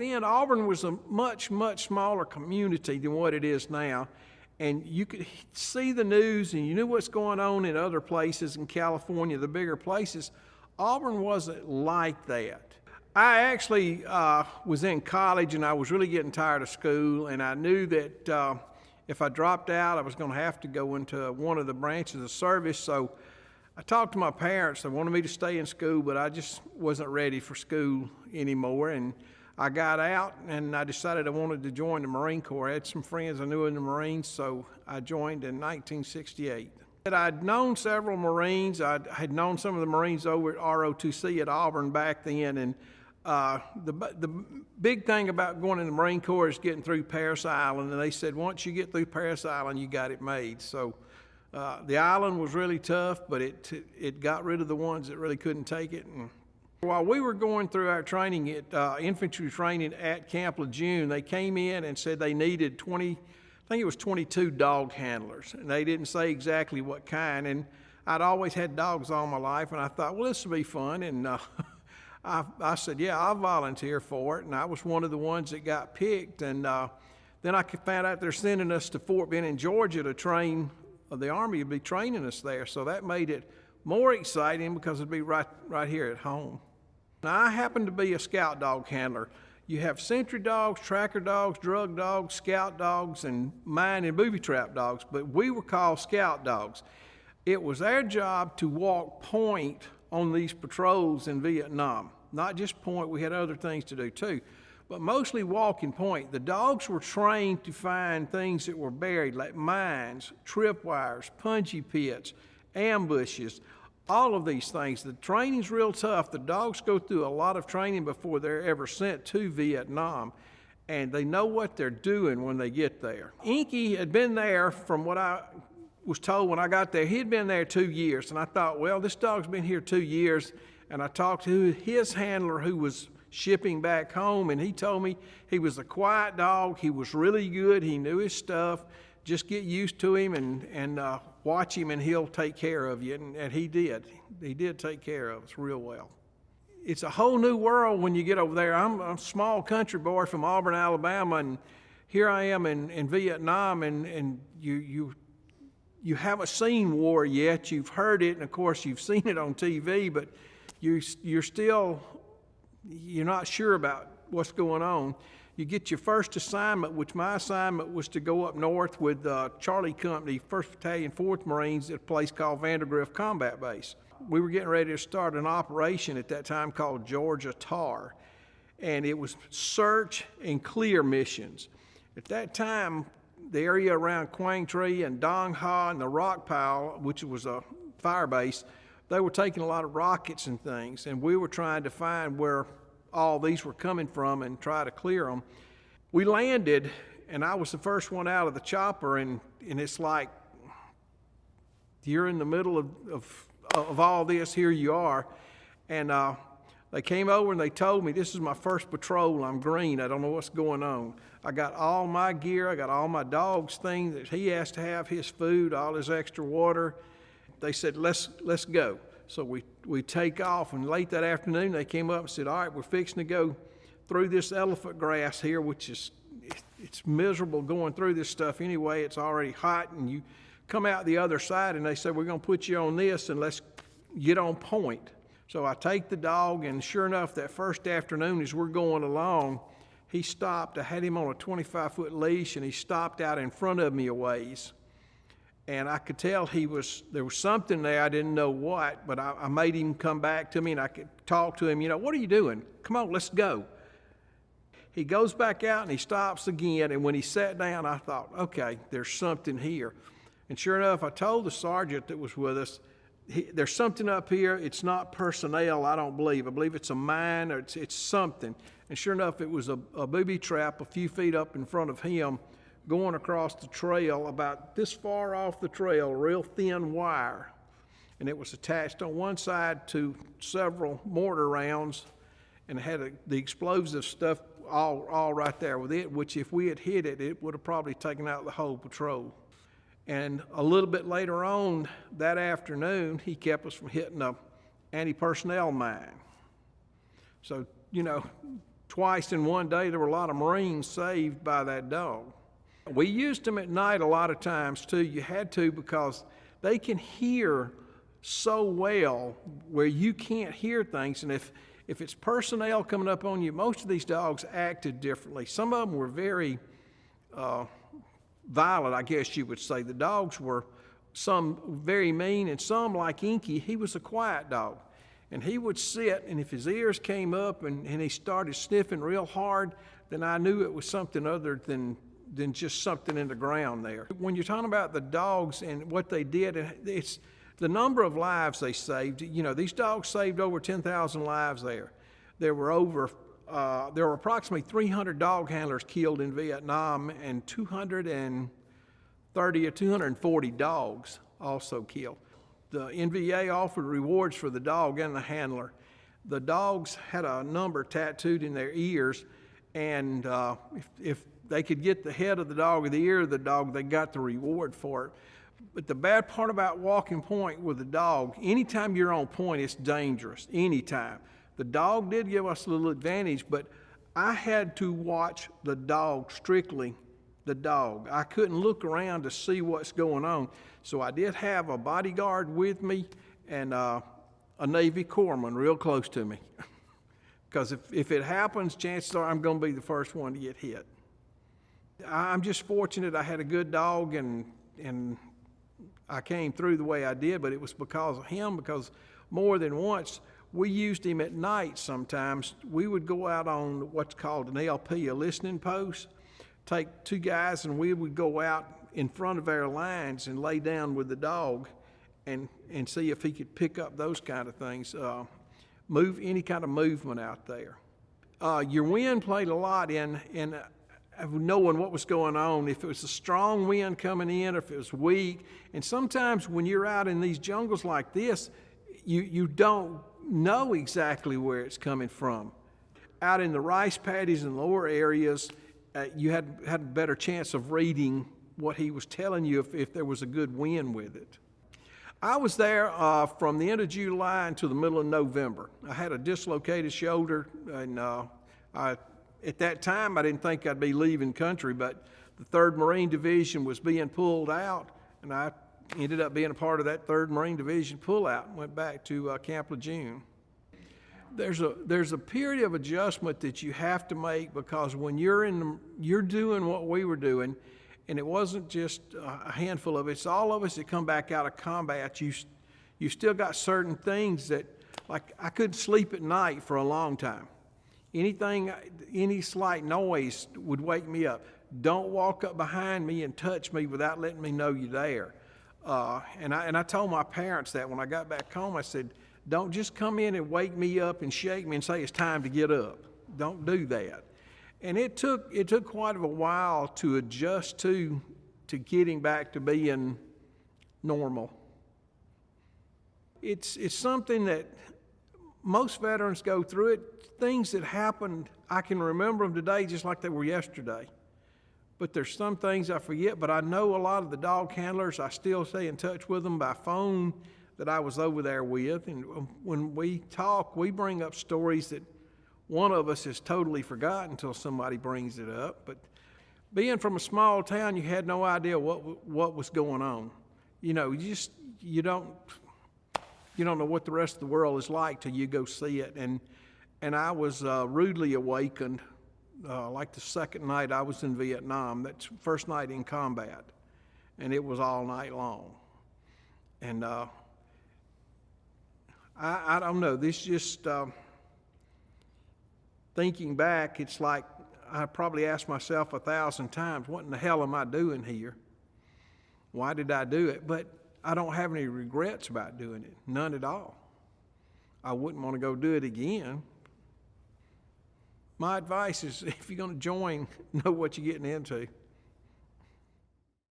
then, Auburn was a much, much smaller community than what it is now. And you could see the news and you knew what's going on in other places in California, the bigger places. Auburn wasn't like that. I actually was in college and I was really getting tired of school, and I knew that if I dropped out, I was going to have to go into one of the branches of service. So I talked to my parents. They wanted me to stay in school, but I just wasn't ready for school anymore. And I got out and I decided I wanted to join the Marine Corps. I had some friends I knew in the Marines, so I joined in 1968. I'd known several Marines. I had known some of the Marines over at ROTC at Auburn back then, and the big thing about going in the Marine Corps is getting through Parris Island, and they said once you get through Parris Island, you got it made. So the island was really tough, but it got rid of the ones that really couldn't take it. And while we were going through our training at infantry training at Camp Lejeune, they came in and said they needed 22 dog handlers, and they didn't say exactly what kind. And I'd always had dogs all my life, and I thought, well, this will be fun. And I said, yeah, I'll volunteer for it. And I was one of the ones that got picked. And then I found out they're sending us to Fort Benning, Georgia to train. The Army would be training us there. So that made it more exciting because it'd be right here at home. Now, I happen to be a scout dog handler. You have sentry dogs, tracker dogs, drug dogs, scout dogs, and mine and booby trap dogs, but we were called scout dogs. It was our job to walk point on these patrols in Vietnam. Not just point, we had other things to do too, but mostly walking point. The dogs were trained to find things that were buried, like mines, tripwires, punji pits, ambushes, all of these things. The training's real tough. The dogs go through a lot of training before they're ever sent to Vietnam, and they know what they're doing when they get there. Inky had been there, from what I was told when I got there, he'd been there 2 years, and I thought, well, this dog's been here 2 years, and I talked to his handler who was shipping back home, and he told me he was a quiet dog, he was really good, he knew his stuff, just get used to him and watch him and he'll take care of you, and he did. He did take care of us real well. It's a whole new world when you get over there. I'm a small country boy from Auburn, Alabama, and here I am in Vietnam, and you haven't seen war yet. You've heard it, and of course you've seen it on TV, but you're not sure about what's going on. You get your first assignment, which my assignment was to go up north with Charlie Company, 1st Battalion, 4th Marines, at a place called Vandergrift Combat Base. We were getting ready to start an operation at that time called Georgia Tar, and it was search and clear missions. At that time, the area around Quang Tri and Dong Ha and the Rock Pile, which was a fire base, they were taking a lot of rockets and things, and we were trying to find where all these were coming from and try to clear them. We landed, and I was the first one out of the chopper, and it's like you're in the middle of all this, here you are. And they came over and they told me, this is my first patrol, I'm green, I don't know what's going on. I got all my gear, I got all my dog's things that he has to have, his food, all his extra water. They said, let's go. So we take off, and late that afternoon they came up and said, all right, we're fixing to go through this elephant grass here, which is, it's miserable going through this stuff anyway. It's already hot, and you come out the other side, and they said, we're going to put you on this, and let's get on point. So I take the dog, and sure enough, that first afternoon as we're going along, he stopped. I had him on a 25-foot leash, and he stopped out in front of me a ways. And I could tell there was something there, I didn't know what, but I made him come back to me, and I could talk to him, what are you doing? Come on, let's go. He goes back out and he stops again, and when he sat down, I thought, okay, there's something here. And sure enough, I told the sergeant that was with us, there's something up here. It's not personnel, I don't believe. I believe it's a mine, or it's something. And sure enough, it was a booby trap a few feet up in front of him, going across the trail about this far off the trail, real thin wire. And it was attached on one side to several mortar rounds, and it had the explosive stuff all right there with it, which if we had hit it, it would have probably taken out the whole patrol. And a little bit later on that afternoon, he kept us from hitting a anti-personnel mine. So, twice in one day, there were a lot of Marines saved by that dog. We used them at night a lot of times too. You had to, because they can hear so well where you can't hear things. And if it's personnel coming up on you, most of these dogs acted differently. Some of them were very violent, I guess you would say. The dogs were some very mean, and some, like Inky, he was a quiet dog. And he would sit, and if his ears came up and he started sniffing real hard, then I knew it was something other than just something in the ground there. When you're talking about the dogs and what they did, it's the number of lives they saved. You know, these dogs saved over 10,000 lives there. There were approximately 300 dog handlers killed in Vietnam, and 230 or 240 dogs also killed. The NVA offered rewards for the dog and the handler. The dogs had a number tattooed in their ears, and if they could get the head of the dog or the ear of the dog, they got the reward for it. But the bad part about walking point with a dog, anytime you're on point, it's dangerous, anytime. The dog did give us a little advantage, but I had to watch the dog, strictly the dog. I couldn't look around to see what's going on. So I did have a bodyguard with me and a Navy corpsman real close to me. Because if it happens, chances are I'm going to be the first one to get hit. I'm just fortunate I had a good dog, and I came through the way I did, but it was because of him, because more than once, we used him at night sometimes. We would go out on what's called an LP, a listening post, take two guys, and we would go out in front of our lines and lay down with the dog and see if he could pick up those kind of things, move any kind of movement out there. Your wind played a lot in knowing what was going on, if it was a strong wind coming in or if it was weak. And sometimes when you're out in these jungles like this, you don't know exactly where it's coming from. Out in the rice paddies and lower areas, you had a better chance of reading what he was telling you if there was a good wind with it. I was there from the end of July until the middle of November. I had a dislocated shoulder, and at that time I didn't think I'd be leaving country, but the 3rd Marine Division was being pulled out, and I ended up being a part of that 3rd Marine Division pullout and went back to Camp Lejeune. There's a period of adjustment that you have to make, because when you're doing what we were doing, and it wasn't just a handful of us, it's all of us that come back out of combat. You still got certain things that, like, I couldn't sleep at night for a long time. Any slight noise would wake me up. Don't walk up behind me and touch me without letting me know you're there. And I told my parents that when I got back home. I said, don't just come in and wake me up and shake me and say it's time to get up. Don't do that. And it took quite a while to adjust to getting back to being normal. It's something that most veterans go through it. Things that happened, I can remember them today just like they were yesterday. But there's some things I forget, but I know a lot of the dog handlers. I still stay in touch with them by phone that I was over there with. And when we talk, we bring up stories that one of us has totally forgotten until somebody brings it up. But being from a small town, you had no idea what was going on. You know, you don't know what the rest of the world is like till you go see it. And I was rudely awakened, like the second night I was in Vietnam. That's first night in combat, and it was all night long. And I don't know. This just thinking back, it's like I probably asked myself 1,000 times, what in the hell am I doing here? Why did I do it? But I don't have any regrets about doing it, none at all. I wouldn't want to go do it again. My advice is, if you're going to join, know what you're getting into.